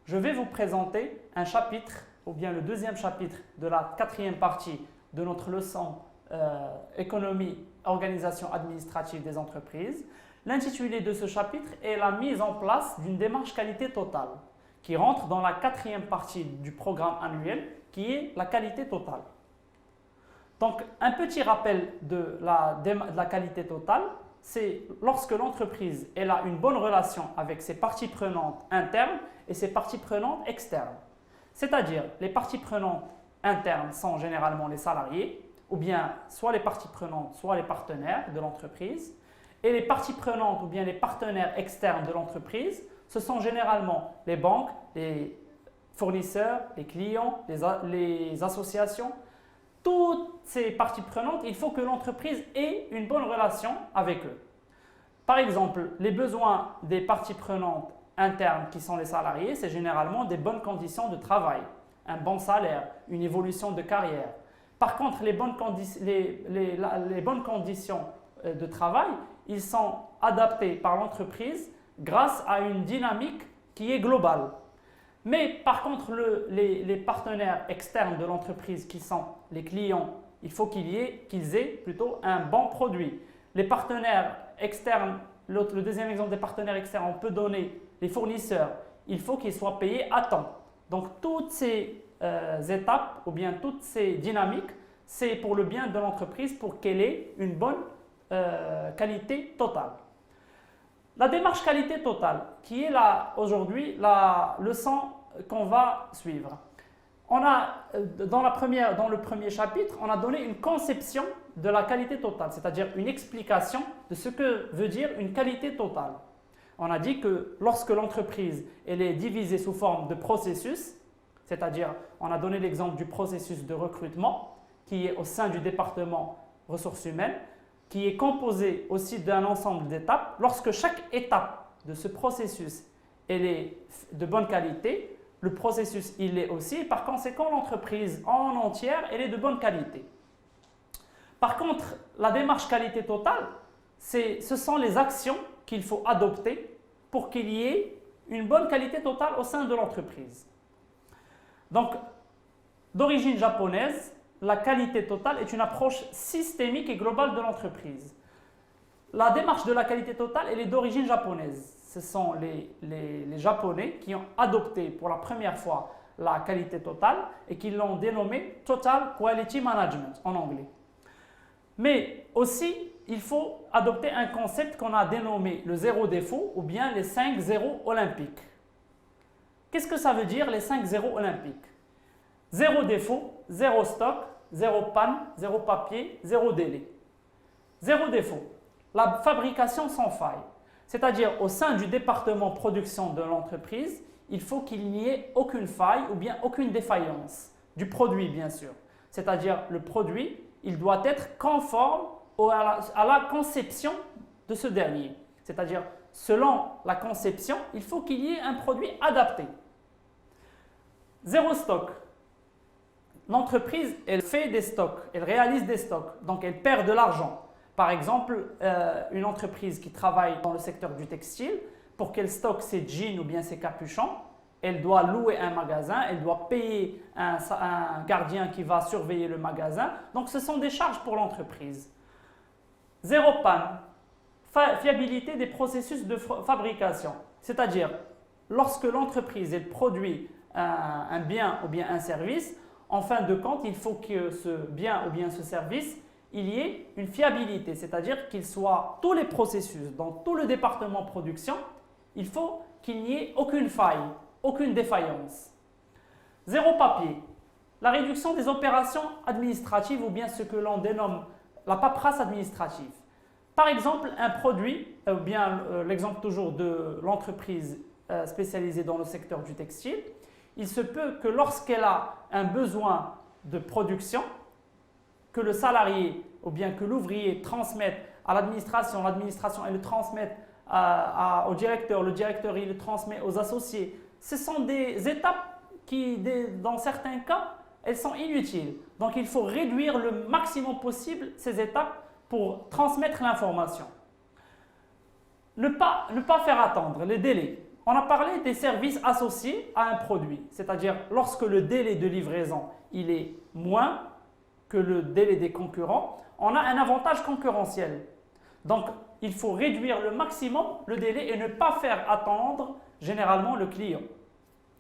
je vais vous présenter un chapitre, ou bien le deuxième chapitre de la quatrième partie de notre leçon économie, organisation administrative des entreprises. L'intitulé de ce chapitre est la mise en place d'une démarche qualité totale, qui rentre dans la quatrième partie du programme annuel, qui est la qualité totale. Donc, un petit rappel de la qualité totale, c'est lorsque l'entreprise a une bonne relation avec ses parties prenantes internes et ses parties prenantes externes. C'est-à-dire, les parties prenantes internes sont généralement les salariés, ou bien soit les parties prenantes, soit les partenaires de l'entreprise. Et les parties prenantes, ou bien les partenaires externes de l'entreprise, ce sont généralement les banques, les fournisseurs, les clients, les associations. Toutes ces parties prenantes, il faut que l'entreprise ait une bonne relation avec eux. Par exemple, les besoins des parties prenantes internes qui sont les salariés, c'est généralement des bonnes conditions de travail, un bon salaire, une évolution de carrière. Par contre, les bonnes conditions de travail, ils sont adaptés par l'entreprise grâce à une dynamique qui est globale. Mais par contre, les partenaires externes de l'entreprise qui sont les clients, il faut qu'ils aient plutôt un bon produit. Les partenaires externes, le deuxième exemple des partenaires externes, on peut donner les fournisseurs, il faut qu'ils soient payés à temps. Donc toutes ces étapes ou bien toutes ces dynamiques, c'est pour le bien de l'entreprise pour qu'elle ait une bonne qualité totale. La démarche qualité totale, qui est aujourd'hui la leçon qu'on va suivre. Dans le premier chapitre, on a donné une conception de la qualité totale, c'est-à-dire une explication de ce que veut dire une qualité totale. On a dit que lorsque l'entreprise est divisée sous forme de processus, c'est-à-dire on a donné l'exemple du processus de recrutement qui est au sein du département ressources humaines, qui est composé aussi d'un ensemble d'étapes. Lorsque chaque étape de ce processus est de bonne qualité, le processus il est aussi, et par conséquent l'entreprise en entière elle est de bonne qualité. Par contre, la démarche qualité totale, ce sont les actions qu'il faut adopter pour qu'il y ait une bonne qualité totale au sein de l'entreprise. Donc, d'origine japonaise, la qualité totale est une approche systémique et globale de l'entreprise. La démarche de la qualité totale, elle est d'origine japonaise. Ce sont les Japonais qui ont adopté pour la première fois la qualité totale et qui l'ont dénommée Total Quality Management en anglais. Mais aussi, il faut adopter un concept qu'on a dénommé le zéro défaut ou bien les 5 zéros olympiques. Qu'est-ce que ça veut dire les 5 zéros olympiques? Zéro défaut, zéro stock, zéro panne, zéro papier, zéro délai. Zéro défaut, la fabrication sans faille. C'est-à-dire au sein du département production de l'entreprise, il faut qu'il n'y ait aucune faille ou bien aucune défaillance du produit bien sûr. C'est-à-dire le produit, il doit être conforme à la conception de ce dernier. C'est-à-dire selon la conception, il faut qu'il y ait un produit adapté. Zéro stock. L'entreprise, elle fait des stocks, elle réalise des stocks, donc elle perd de l'argent. Par exemple, une entreprise qui travaille dans le secteur du textile, pour qu'elle stocke ses jeans ou bien ses capuchons, elle doit louer un magasin, elle doit payer un gardien qui va surveiller le magasin. Donc, ce sont des charges pour l'entreprise. Zéro panne, fiabilité des processus de fabrication. C'est-à-dire, lorsque l'entreprise elle produit un bien ou bien un service, en fin de compte, il faut que ce bien ou bien ce service, il y ait une fiabilité, c'est-à-dire qu'il soit tous les processus, dans tout le département production, il faut qu'il n'y ait aucune faille, aucune défaillance. Zéro papier, la réduction des opérations administratives ou bien ce que l'on dénomme la paperasse administrative. Par exemple, un produit, ou bien l'exemple toujours de l'entreprise spécialisée dans le secteur du textile, il se peut que lorsqu'elle a un besoin de production, que le salarié ou bien que l'ouvrier transmette à l'administration, l'administration elle le transmette au directeur, le directeur il le transmet aux associés. Ce sont des étapes qui, dans certains cas, elles sont inutiles. Donc il faut réduire le maximum possible ces étapes pour transmettre l'information. Ne pas faire attendre les délais. on a parlé des services associés à un produit, c'est-à-dire lorsque le délai de livraison il est moins que le délai des concurrents, on a un avantage concurrentiel. Donc, il faut réduire le maximum le délai et ne pas faire attendre généralement le client.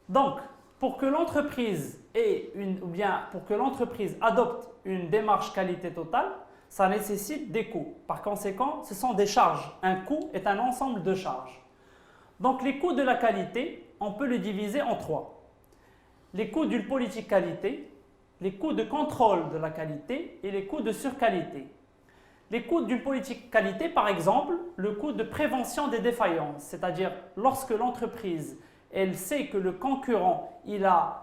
Donc, pour que l'entreprise adopte une démarche qualité totale, ça nécessite des coûts. Par conséquent, ce sont des charges. Un coût est un ensemble de charges. Donc, les coûts de la qualité, on peut les diviser en trois. Les coûts d'une politique qualité, les coûts de contrôle de la qualité et les coûts de surqualité. Les coûts d'une politique qualité, par exemple, le coût de prévention des défaillances, c'est-à-dire lorsque l'entreprise elle sait que le concurrent il a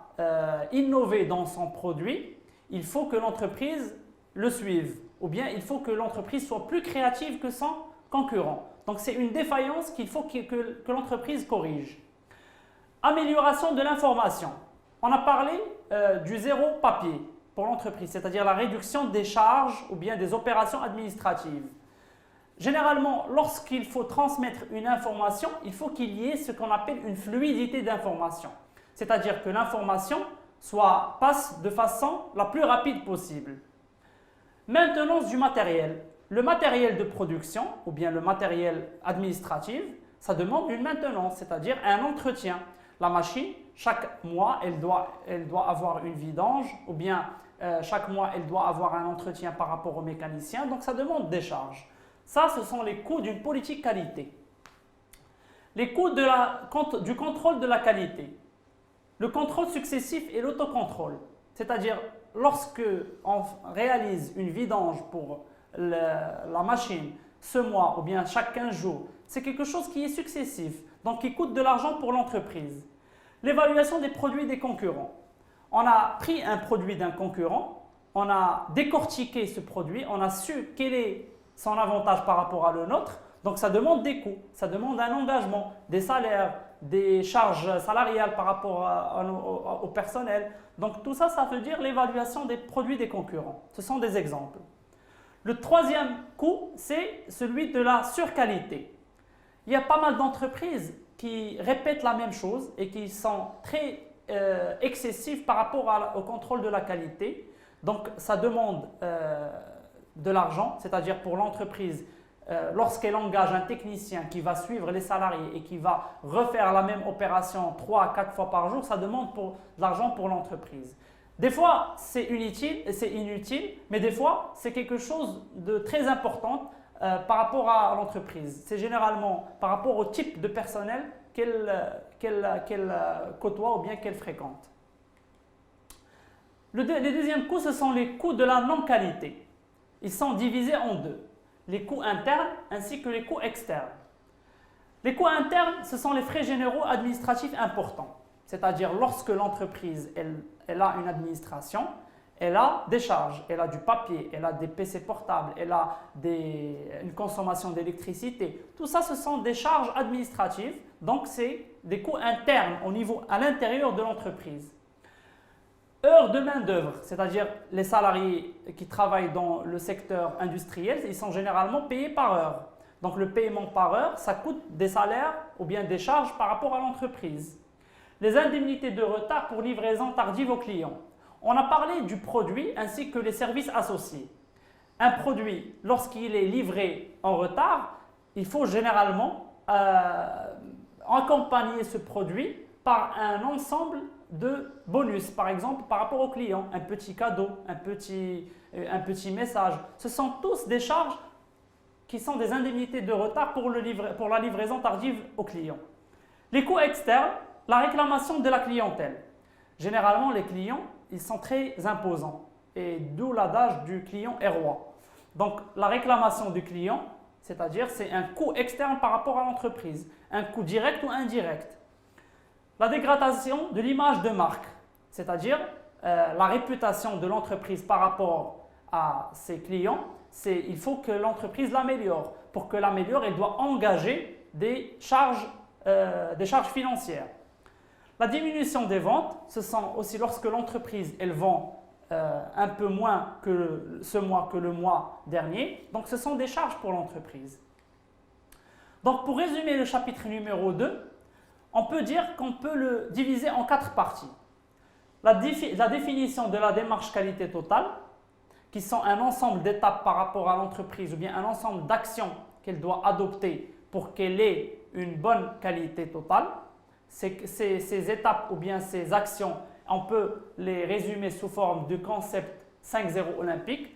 innové dans son produit, il faut que l'entreprise le suive, ou bien il faut que l'entreprise soit plus créative que son concurrent. Donc c'est une défaillance qu'il faut que l'entreprise corrige. Amélioration de l'information. On a parlé du zéro papier pour l'entreprise, c'est-à-dire la réduction des charges ou bien des opérations administratives. Généralement, lorsqu'il faut transmettre une information, il faut qu'il y ait ce qu'on appelle une fluidité d'information. C'est-à-dire que l'information passe de façon la plus rapide possible. Maintenance du matériel. Le matériel de production ou bien le matériel administratif, ça demande une maintenance, c'est-à-dire un entretien. La machine, chaque mois, elle doit avoir une vidange ou bien chaque mois, elle doit avoir un entretien par rapport au mécanicien. Donc, ça demande des charges. Ça, ce sont les coûts d'une politique qualité. Les coûts du contrôle de la qualité. Le contrôle successif et l'autocontrôle. C'est-à-dire, lorsque on réalise une vidange pour la machine ce mois ou bien chaque 15 jours, c'est quelque chose qui est successif, donc qui coûte de l'argent pour l'entreprise. L'évaluation des produits des concurrents. On a pris un produit d'un concurrent, on a décortiqué ce produit, on a su quel est son avantage par rapport à le nôtre, donc ça demande des coûts, ça demande un engagement, des salaires, des charges salariales par rapport au personnel. Donc tout ça, ça veut dire l'évaluation des produits des concurrents. Ce sont des exemples. Le troisième coût, c'est celui de la surqualité. Il y a pas mal d'entreprises qui répètent la même chose et qui sont très excessives par rapport au contrôle de la qualité. Donc ça demande de l'argent, c'est-à-dire pour l'entreprise, lorsqu'elle engage un technicien qui va suivre les salariés et qui va refaire la même opération 3 à 4 fois par jour, ça demande de l'argent pour l'entreprise. Des fois, c'est inutile, mais des fois, c'est quelque chose de très important par rapport à l'entreprise. C'est généralement par rapport au type de personnel qu'elle côtoie ou bien qu'elle fréquente. Les deuxièmes coûts, ce sont les coûts de la non-qualité. Ils sont divisés en deux, les coûts internes ainsi que les coûts externes. Les coûts internes, ce sont les frais généraux administratifs importants. C'est-à-dire lorsque l'entreprise elle a une administration, elle a des charges, elle a du papier, elle a des PC portables, elle a une consommation d'électricité. Tout ça, ce sont des charges administratives, donc c'est des coûts internes à l'intérieur de l'entreprise. Heures de main-d'œuvre, c'est-à-dire les salariés qui travaillent dans le secteur industriel, ils sont généralement payés par heure. Donc le paiement par heure, ça coûte des salaires ou bien des charges par rapport à l'entreprise. Les indemnités de retard pour livraison tardive aux clients. On a parlé du produit ainsi que les services associés. Un produit, lorsqu'il est livré en retard, il faut généralement accompagner ce produit par un ensemble de bonus, par exemple par rapport au client, un petit cadeau, un petit message. Ce sont tous des charges qui sont des indemnités de retard pour la livraison tardive au client. Les coûts externes, la réclamation de la clientèle. Généralement, les clients, ils sont très imposants et d'où l'adage du client est roi. Donc, la réclamation du client, c'est-à-dire c'est un coût externe par rapport à l'entreprise, un coût direct ou indirect. La dégradation de l'image de marque, c'est-à-dire la réputation de l'entreprise par rapport à ses clients, il faut que l'entreprise l'améliore. Pour que l'améliore, elle doit engager des charges financières. La diminution des ventes, ce sont aussi lorsque l'entreprise elle vend un peu moins ce mois que le mois dernier. Donc ce sont des charges pour l'entreprise. Donc pour résumer le chapitre numéro 2, on peut dire qu'on peut le diviser en 4 parties. La définition de la démarche qualité totale, qui sont un ensemble d'étapes par rapport à l'entreprise ou bien un ensemble d'actions qu'elle doit adopter pour qu'elle ait une bonne qualité totale. Ces étapes ou bien ces actions, on peut les résumer sous forme du concept 5-0 olympique.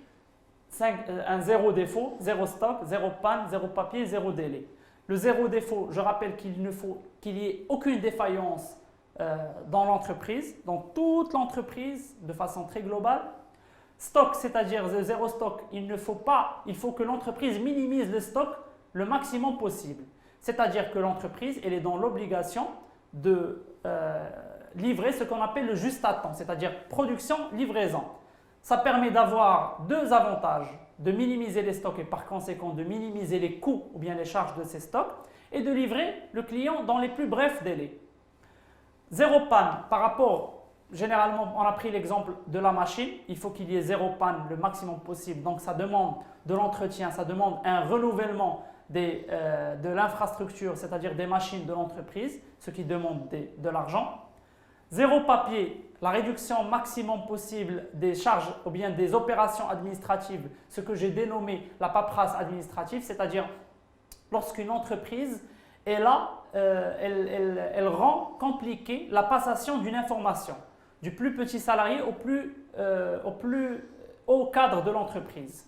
Un zéro défaut, zéro stock, zéro panne, zéro papier, zéro délai. Le zéro défaut, je rappelle qu'il ne faut qu'il n'y ait aucune défaillance dans l'entreprise, dans toute l'entreprise de façon très globale. Stock, c'est-à-dire zéro stock, il faut que l'entreprise minimise le stock le maximum possible. C'est-à-dire que l'entreprise, elle est dans l'obligation de livrer ce qu'on appelle le juste à temps, c'est-à-dire production-livraison. Ça permet d'avoir 2 avantages, de minimiser les stocks et par conséquent de minimiser les coûts ou bien les charges de ces stocks et de livrer le client dans les plus brefs délais. Zéro panne, par rapport, généralement on a pris l'exemple de la machine, il faut qu'il y ait zéro panne le maximum possible, donc ça demande de l'entretien, ça demande un renouvellement de l'infrastructure, c'est-à-dire des machines de l'entreprise, ce qui demande de l'argent. Zéro papier, la réduction maximum possible des charges ou bien des opérations administratives, ce que j'ai dénommé la paperasse administrative, c'est-à-dire lorsqu'une entreprise est là, elle rend compliquée la passation d'une information, du plus petit salarié au plus haut cadre de l'entreprise.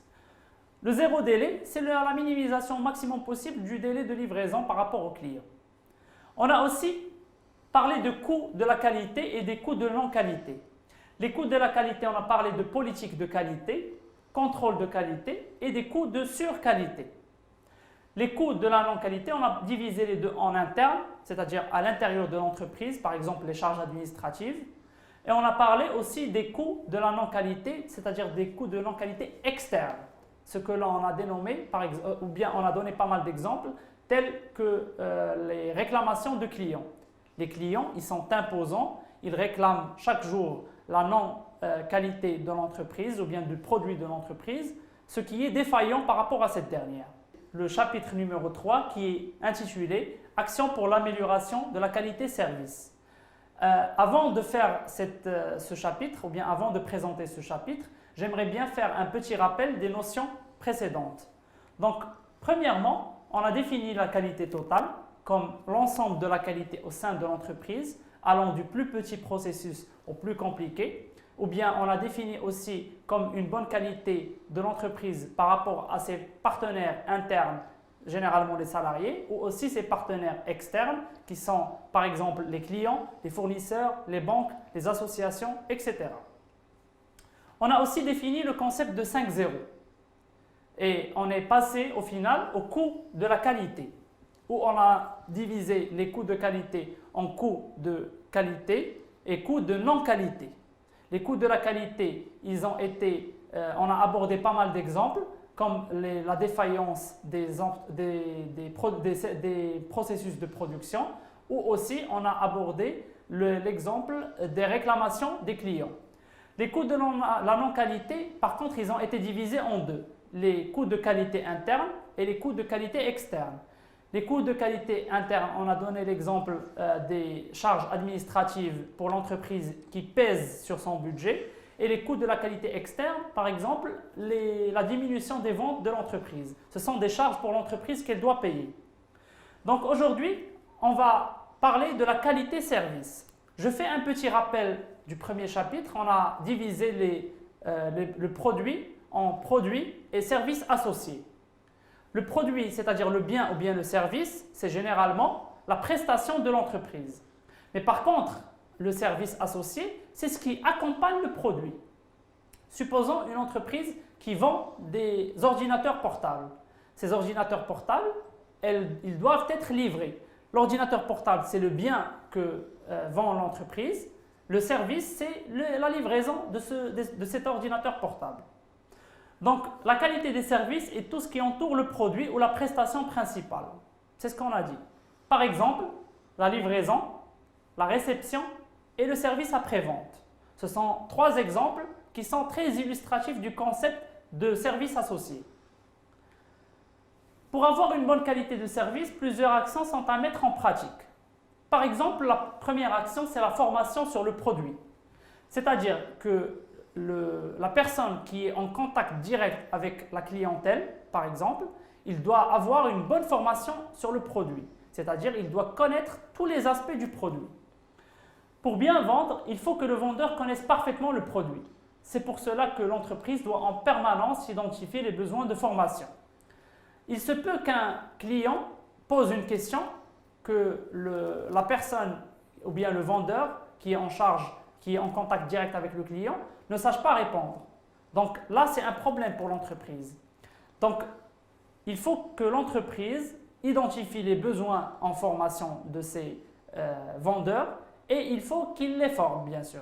Le zéro délai, c'est la minimisation maximum possible du délai de livraison par rapport au client. On a aussi parler de coûts de la qualité et des coûts de non-qualité. Les coûts de la qualité, on a parlé de politique de qualité, contrôle de qualité et des coûts de surqualité. Les coûts de la non-qualité, on a divisé les deux en interne, c'est-à-dire à l'intérieur de l'entreprise, par exemple les charges administratives. Et on a parlé aussi des coûts de la non-qualité, c'est-à-dire des coûts de non-qualité externes. Ce que l'on a dénommé, ou bien on a donné pas mal d'exemples, tels que les réclamations de clients. Les clients, ils sont imposants, ils réclament chaque jour la non-qualité de l'entreprise ou bien du produit de l'entreprise, ce qui est défaillant par rapport à cette dernière. Le chapitre numéro 3 qui est intitulé « Action pour l'amélioration de la qualité service ». Avant de faire ce chapitre ou bien avant de présenter ce chapitre, j'aimerais bien faire un petit rappel des notions précédentes. Donc, premièrement, on a défini la qualité totale comme l'ensemble de la qualité au sein de l'entreprise, allant du plus petit processus au plus compliqué, ou bien on a défini aussi comme une bonne qualité de l'entreprise par rapport à ses partenaires internes, généralement les salariés, ou aussi ses partenaires externes, qui sont par exemple les clients, les fournisseurs, les banques, les associations, etc. On a aussi défini le concept de 5-0, et on est passé au final au coût de la qualité, où on a divisé les coûts de qualité en coûts de qualité et coûts de non-qualité. Les coûts de la qualité, on a abordé pas mal d'exemples, comme la défaillance des processus de production, ou aussi on a abordé l'exemple des réclamations des clients. Les coûts de la non-qualité, par contre, ils ont été divisés en deux, les coûts de qualité interne et les coûts de qualité externe. Les coûts de qualité interne, on a donné l'exemple des charges administratives pour l'entreprise qui pèsent sur son budget. Et les coûts de la qualité externe, par exemple, la diminution des ventes de l'entreprise. Ce sont des charges pour l'entreprise qu'elle doit payer. Donc aujourd'hui, on va parler de la qualité service. Je fais un petit rappel du premier chapitre. On a divisé le produit en produits et services associés. Le produit, c'est-à-dire le bien ou bien le service, c'est généralement la prestation de l'entreprise. Mais par contre, le service associé, c'est ce qui accompagne le produit. Supposons une entreprise qui vend des ordinateurs portables. Ces ordinateurs portables, ils doivent être livrés. L'ordinateur portable, c'est le bien que vend l'entreprise. Le service, c'est la livraison de cet ordinateur portable. Donc, la qualité des services est tout ce qui entoure le produit ou la prestation principale. C'est ce qu'on a dit. Par exemple, la livraison, la réception et le service après-vente. Ce sont 3 exemples qui sont très illustratifs du concept de service associé. Pour avoir une bonne qualité de service, plusieurs actions sont à mettre en pratique. Par exemple, la première action, c'est la formation sur le produit. C'est-à-dire que la personne qui est en contact direct avec la clientèle, par exemple, il doit avoir une bonne formation sur le produit. C'est-à-dire qu'il doit connaître tous les aspects du produit. Pour bien vendre, il faut que le vendeur connaisse parfaitement le produit. C'est pour cela que l'entreprise doit en permanence identifier les besoins de formation. Il se peut qu'un client pose une question que la personne ou bien le vendeur qui est en charge, qui est en contact direct avec le client, ne sache pas répondre. Donc là, c'est un problème pour l'entreprise. Donc, il faut que l'entreprise identifie les besoins en formation de ses vendeurs et il faut qu'il les forme, bien sûr.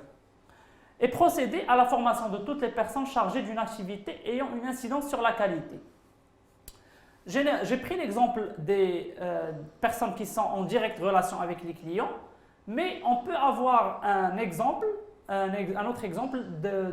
Et procéder à la formation de toutes les personnes chargées d'une activité ayant une incidence sur la qualité. J'ai pris l'exemple des personnes qui sont en directe relation avec les clients, mais on peut avoir un autre exemple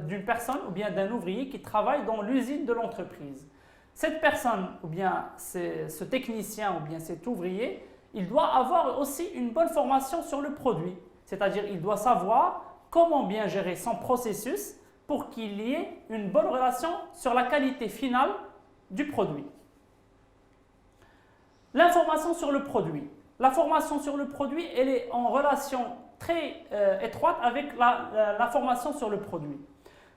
d'une personne ou bien d'un ouvrier qui travaille dans l'usine de l'entreprise. Cette personne ou bien ce technicien ou bien cet ouvrier, il doit avoir aussi une bonne formation sur le produit. C'est-à-dire il doit savoir comment bien gérer son processus pour qu'il y ait une bonne relation sur la qualité finale du produit. L'information sur le produit. La formation sur le produit, elle est en relation très étroite avec la formation sur le produit.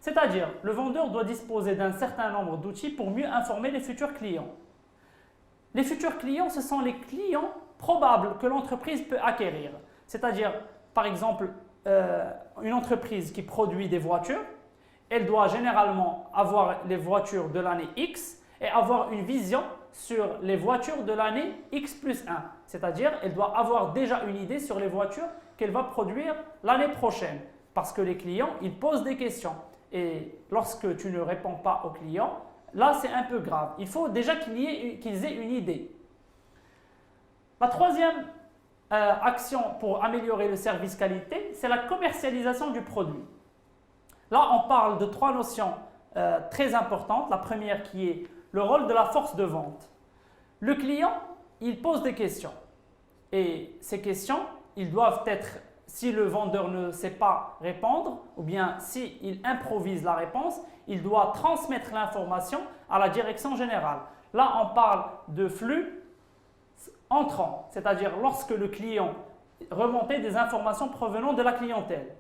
C'est-à-dire, le vendeur doit disposer d'un certain nombre d'outils pour mieux informer les futurs clients. Les futurs clients, ce sont les clients probables que l'entreprise peut acquérir. C'est-à-dire, par exemple, une entreprise qui produit des voitures, elle doit généralement avoir les voitures de l'année X et avoir une vision sur les voitures de l'année X plus 1. C'est-à-dire, elle doit avoir déjà une idée sur les voitures qu'elle va produire l'année prochaine. Parce que les clients, ils posent des questions. Et lorsque tu ne réponds pas aux clients, là c'est un peu grave. Il faut déjà qu'ils aient une idée. La troisième action pour améliorer le service qualité, c'est la commercialisation du produit. Là, on parle de trois notions très importantes. La première qui est le rôle de la force de vente. Le client, il pose des questions. Et ces questions, ils doivent être, si le vendeur ne sait pas répondre, ou bien s'il improvise la réponse, il doit transmettre l'information à la direction générale. Là, on parle de flux entrant, c'est-à-dire lorsque le client remontait des informations provenant de la clientèle.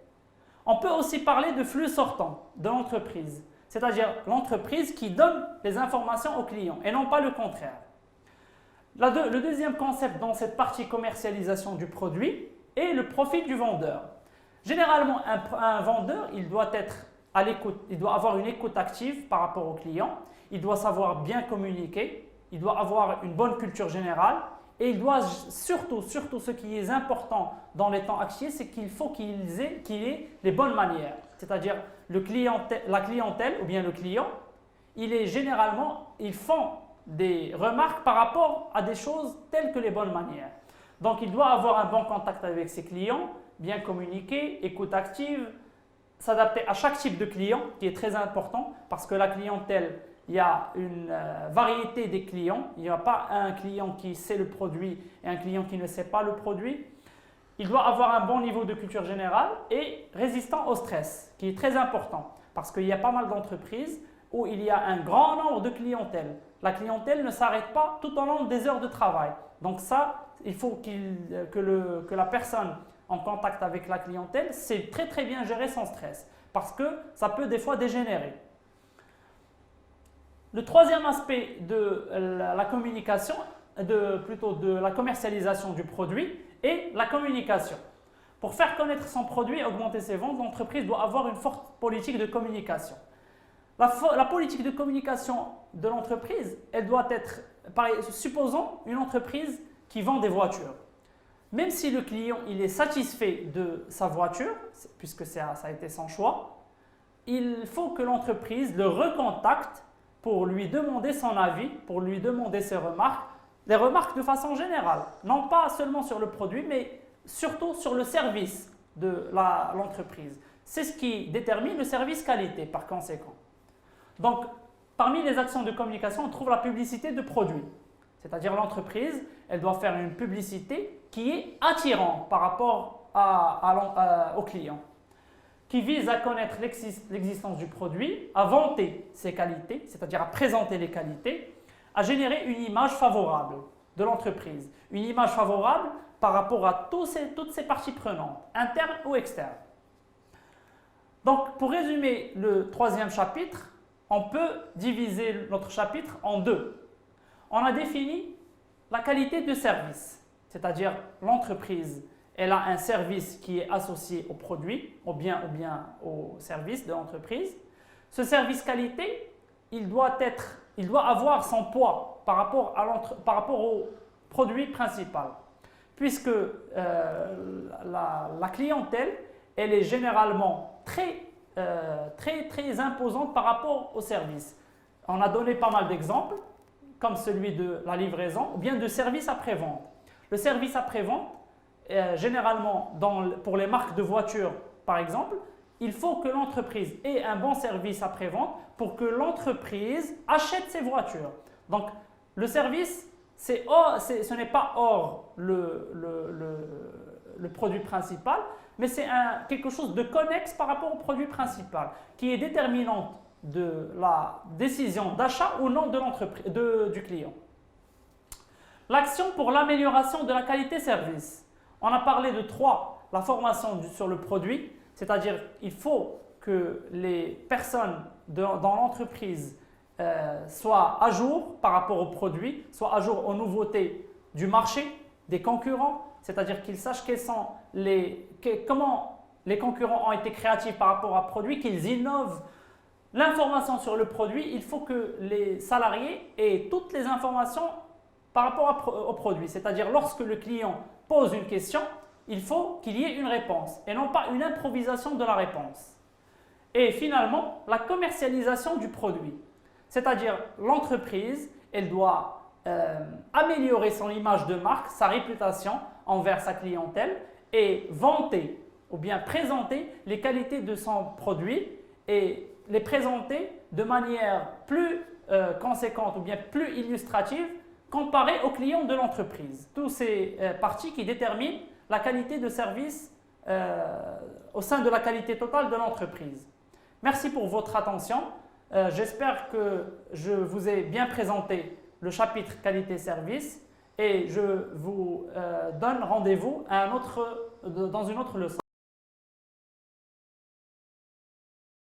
On peut aussi parler de flux sortant de l'entreprise, c'est-à-dire l'entreprise qui donne les informations au client et non pas le contraire. Le deuxième concept dans cette partie commercialisation du produit est le profit du vendeur. Généralement, un vendeur, il doit être à l'écoute, il doit avoir une écoute active par rapport au client, il doit savoir bien communiquer, il doit avoir une bonne culture générale et il doit surtout ce qui est important dans les temps actuels, c'est qu'il faut qu'il ait les bonnes manières. C'est-à-dire la clientèle ou bien le client, ils font des remarques par rapport à des choses telles que les bonnes manières. Donc il doit avoir un bon contact avec ses clients, bien communiquer, écoute active, s'adapter à chaque type de client qui est très important parce que la clientèle, il y a une variété des clients. Il n'y a pas un client qui sait le produit et un client qui ne sait pas le produit. Il doit avoir un bon niveau de culture générale et résistant au stress, qui est très important parce qu'il y a pas mal d'entreprises où il y a un grand nombre de clientèle. La clientèle ne s'arrête pas tout au long des heures de travail. Donc ça, il faut que la personne en contact avec la clientèle sait très très bien gérer son stress parce que ça peut des fois dégénérer. Le troisième aspect de la communication, plutôt de la commercialisation du produit est la communication. Pour faire connaître son produit et augmenter ses ventes, l'entreprise doit avoir une forte politique de communication. La politique de communication de l'entreprise, elle doit être, supposons une entreprise qui vend des voitures. Même si le client il est satisfait de sa voiture, puisque ça a été son choix, il faut que l'entreprise le recontacte pour lui demander son avis, pour lui demander ses remarques, les remarques de façon générale, non pas seulement sur le produit, mais surtout sur le service de l'entreprise. C'est ce qui détermine le service qualité par conséquent. Donc, parmi les actions de communication, on trouve la publicité de produits. C'est-à-dire l'entreprise, elle doit faire une publicité qui est attirant par rapport au client, qui vise à connaître l'existence du produit, à vanter ses qualités, c'est-à-dire à présenter les qualités, à générer une image favorable de l'entreprise, une image favorable par rapport à toutes ces parties prenantes, internes ou externes. Donc, pour résumer le troisième chapitre, on peut diviser notre chapitre en deux. On a défini la qualité de service, c'est-à-dire l'entreprise, elle a un service qui est associé au produit, au bien au service de l'entreprise. Ce service qualité, il doit avoir son poids par rapport au produit principal, puisque la clientèle, elle est généralement très imposante par rapport au service. On a donné pas mal d'exemples, comme celui de la livraison ou bien de service après-vente. Le service après-vente, généralement pour les marques de voitures par exemple, il faut que l'entreprise ait un bon service après-vente pour que l'entreprise achète ses voitures. Donc le service, ce n'est pas hors le produit principal, mais c'est quelque chose de connexe par rapport au produit principal, qui est déterminante de la décision d'achat ou non du client. L'action pour l'amélioration de la qualité-service. On a parlé de 3, la formation sur le produit, c'est-à-dire il faut que les personnes dans l'entreprise soient à jour par rapport au produit, soient à jour aux nouveautés du marché, des concurrents, c'est-à-dire qu'ils sachent comment les concurrents ont été créatifs par rapport à produit, qu'ils innovent. L'information sur le produit, il faut que les salariés aient toutes les informations par rapport au produit, c'est-à-dire lorsque le client pose une question, il faut qu'il y ait une réponse et non pas une improvisation de la réponse. Et finalement, la commercialisation du produit, c'est-à-dire l'entreprise, elle doit améliorer son image de marque, sa réputation envers sa clientèle et vanter ou bien présenter les qualités de son produit et les présenter de manière plus conséquente ou bien plus illustrative comparé aux clients de l'entreprise. Tous ces parties qui déterminent la qualité de service au sein de la qualité totale de l'entreprise. Merci pour votre attention. J'espère que je vous ai bien présenté le chapitre qualité-service et je vous donne rendez-vous dans une autre leçon.